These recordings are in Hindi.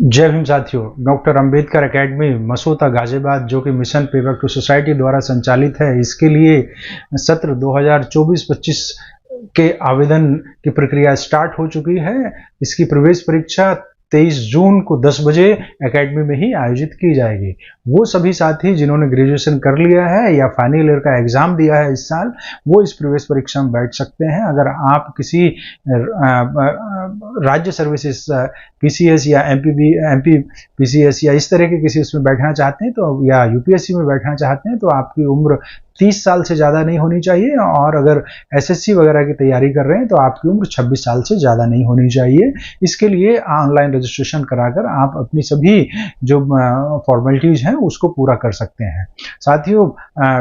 जय भीम साथियों। डॉक्टर अंबेडकर एकेडमी मसोता गाजियाबाद जो कि मिशन पे बैक टू सोसाइटी द्वारा संचालित है, इसके लिए सत्र 2024-25 के आवेदन की प्रक्रिया स्टार्ट हो चुकी है। इसकी प्रवेश परीक्षा 23 जून को 10 बजे एकेडमी में ही आयोजित की जाएगी। वो सभी साथी जिन्होंने ग्रेजुएशन कर लिया है या फाइनल ईयर का एग्जाम दिया है इस साल, वो इस प्रवेश परीक्षा में बैठ सकते हैं। अगर आप किसी राज्य सर्विसेज पीसीएस या एमपी पीसीएस या इस तरह के किसी उसमें बैठना चाहते हैं तो, या यूपीएससी में बैठना चाहते हैं, तो आपकी उम्र 30 साल से ज़्यादा नहीं होनी चाहिए। और अगर एसएससी वगैरह की तैयारी कर रहे हैं तो आपकी उम्र 26 साल से ज़्यादा नहीं होनी चाहिए। इसके लिए ऑनलाइन रजिस्ट्रेशन कराकर आप अपनी सभी जो फॉर्मेलिटीज़ हैं उसको पूरा कर सकते हैं। साथियों,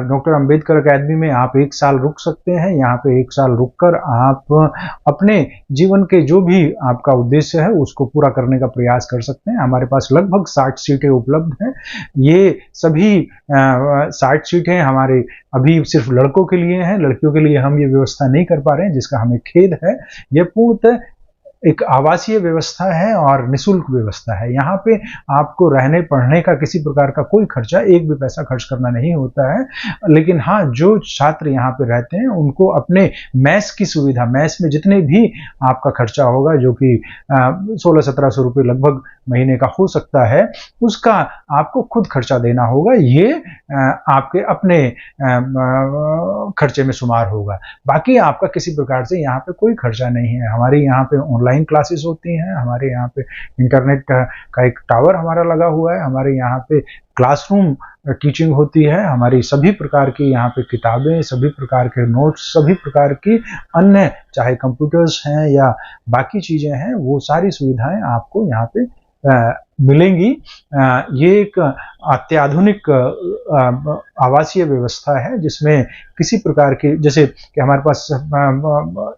डॉक्टर अंबेडकर एकेडमी में आप 1 साल रुक सकते हैं। यहाँ पे 1 साल रुककर आप अपने जीवन के जो भी आपका उद्देश्य है उसको पूरा करने का प्रयास कर सकते हैं। हमारे पास लगभग 60 सीटें उपलब्ध हैं। ये सभी 60 सीटें हमारे अभी सिर्फ लड़कों के लिए हैं। लड़कियों के लिए हम ये व्यवस्था नहीं कर पा रहे हैं, जिसका हमें खेद है। यह पूर्णतः एक आवासीय व्यवस्था है और निःशुल्क व्यवस्था है। यहाँ पे आपको रहने पढ़ने का किसी प्रकार का कोई खर्चा, एक भी पैसा खर्च करना नहीं होता है। लेकिन हाँ, जो छात्र यहाँ पे रहते हैं उनको अपने मैस की सुविधा, मैस में जितने भी आपका खर्चा होगा, जो कि 1600-1700 रुपये लगभग महीने का हो सकता है, उसका आपको खुद खर्चा देना होगा। ये आपके अपने खर्चे में शुमार होगा। बाकी आपका किसी प्रकार से यहाँ पे कोई खर्चा नहीं है। हमारे यहाँ पे ऑनलाइन क्लासेस होती हैं, हमारे यहाँ पे इंटरनेट का एक टावर हमारा लगा हुआ है, हमारे यहाँ पे क्लासरूम टीचिंग होती है, हमारी सभी प्रकार की यहाँ पे किताबें, सभी प्रकार के नोट्स, सभी प्रकार की अन्य चाहे कंप्यूटर्स हैं या बाकी चीज़ें हैं, वो सारी सुविधाएं आपको यहाँ पे मिलेंगी। ये एक अत्याधुनिक आवासीय व्यवस्था है जिसमें किसी प्रकार की, जैसे कि हमारे पास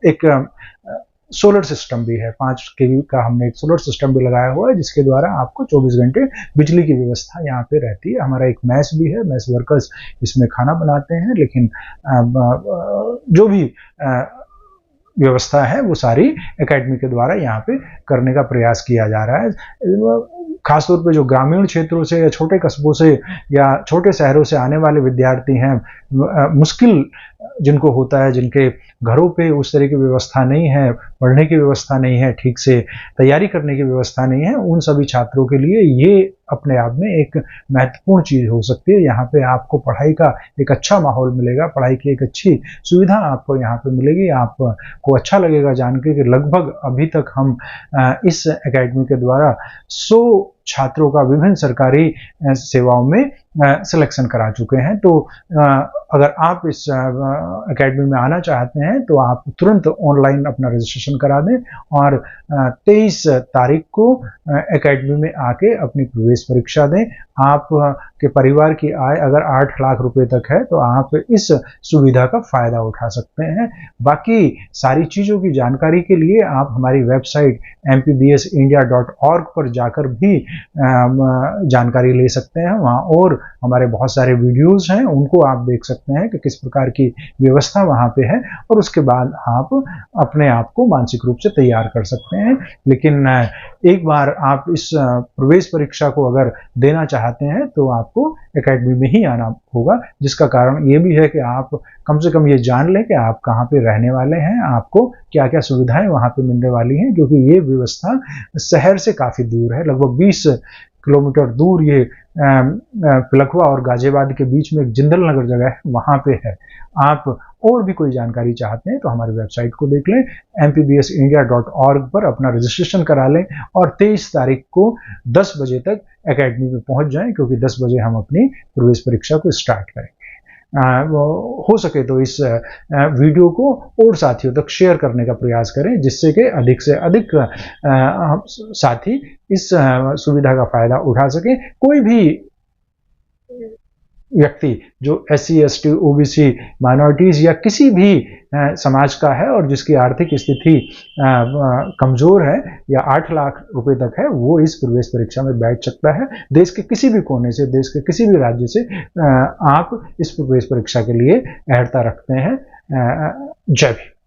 एक सोलर सिस्टम भी है, 5 केवी का हमने एक सोलर सिस्टम भी लगाया हुआ है, जिसके द्वारा आपको 24 घंटे बिजली की व्यवस्था यहाँ पे रहती है। हमारा एक मैस भी है, मैस वर्कर्स इसमें खाना बनाते हैं। लेकिन जो भी व्यवस्था है वो सारी एकेडमी के द्वारा यहाँ पे करने का प्रयास किया जा रहा है। खासतौर पे जो ग्रामीण क्षेत्रों से या छोटे कस्बों से या छोटे शहरों से आने वाले विद्यार्थी हैं, मुश्किल जिनको होता है, जिनके घरों पे उस तरह की व्यवस्था नहीं है, पढ़ने की व्यवस्था नहीं है, ठीक से तैयारी करने की व्यवस्था नहीं है, उन सभी छात्रों के लिए ये अपने आप में एक महत्वपूर्ण चीज़ हो सकती है। यहाँ पे आपको पढ़ाई का एक अच्छा माहौल मिलेगा, पढ़ाई की एक अच्छी सुविधा आपको यहाँ पे मिलेगी। आपको अच्छा लगेगा जान के कि लगभग अभी तक हम इस एकेडमी के द्वारा 100 छात्रों का विभिन्न सरकारी सेवाओं में सिलेक्शन करा चुके हैं। तो अगर आप इस एकेडमी में आना चाहते हैं तो आप तुरंत ऑनलाइन अपना रजिस्ट्रेशन करा दें और 23 तारीख को एकेडमी में आके अपनी प्रवेश परीक्षा दें। आप के परिवार की आय अगर 8 लाख रुपए तक है तो आप इस सुविधा का फायदा उठा सकते हैं। बाकी सारी चीज़ों की जानकारी के लिए आप हमारी वेबसाइट mpbsindia.org पर जाकर भी जानकारी ले सकते हैं। वहाँ और हमारे बहुत सारे वीडियोस हैं, उनको आप देख सकते हैं कि किस प्रकार की व्यवस्था वहाँ पे है, और उसके बाद आप अपने आप को मानसिक रूप से तैयार कर सकते हैं। लेकिन एक बार आप इस प्रवेश परीक्षा को अगर देना चाहते हैं तो आपको एकेडमी में ही आना होगा, जिसका कारण ये भी है कि आप कम से कम ये जान लें कि आप कहाँ पे रहने वाले हैं, आपको क्या क्या सुविधाएं वहाँ पे मिलने वाली हैं, क्योंकि ये व्यवस्था शहर से काफ़ी दूर है। लगभग 20 किलोमीटर दूर ये पिलखवा और गाजियाबाद के बीच में एक जिंदल नगर जगह है, वहाँ पे है। आप और भी कोई जानकारी चाहते हैं तो हमारी वेबसाइट को देख लें, mpbsindia.org पर अपना रजिस्ट्रेशन करा लें और 23 तारीख को 10 बजे तक एकेडमी में पहुंच जाएं, क्योंकि 10 बजे हम अपनी प्रवेश परीक्षा को स्टार्ट करेंगे। हो सके तो इस वीडियो को और साथियों तक शेयर करने का प्रयास करें, जिससे कि अधिक से अधिक साथी इस सुविधा का फायदा उठा सके। कोई भी व्यक्ति जो SC ST OBC माइनॉरिटीज़ या किसी भी समाज का है और जिसकी आर्थिक स्थिति कमज़ोर है या 8 लाख रुपए तक है, वो इस प्रवेश परीक्षा में बैठ सकता है। देश के किसी भी कोने से, देश के किसी भी राज्य से आप इस प्रवेश परीक्षा के लिए अहर्ता रखते हैं। जय भीम।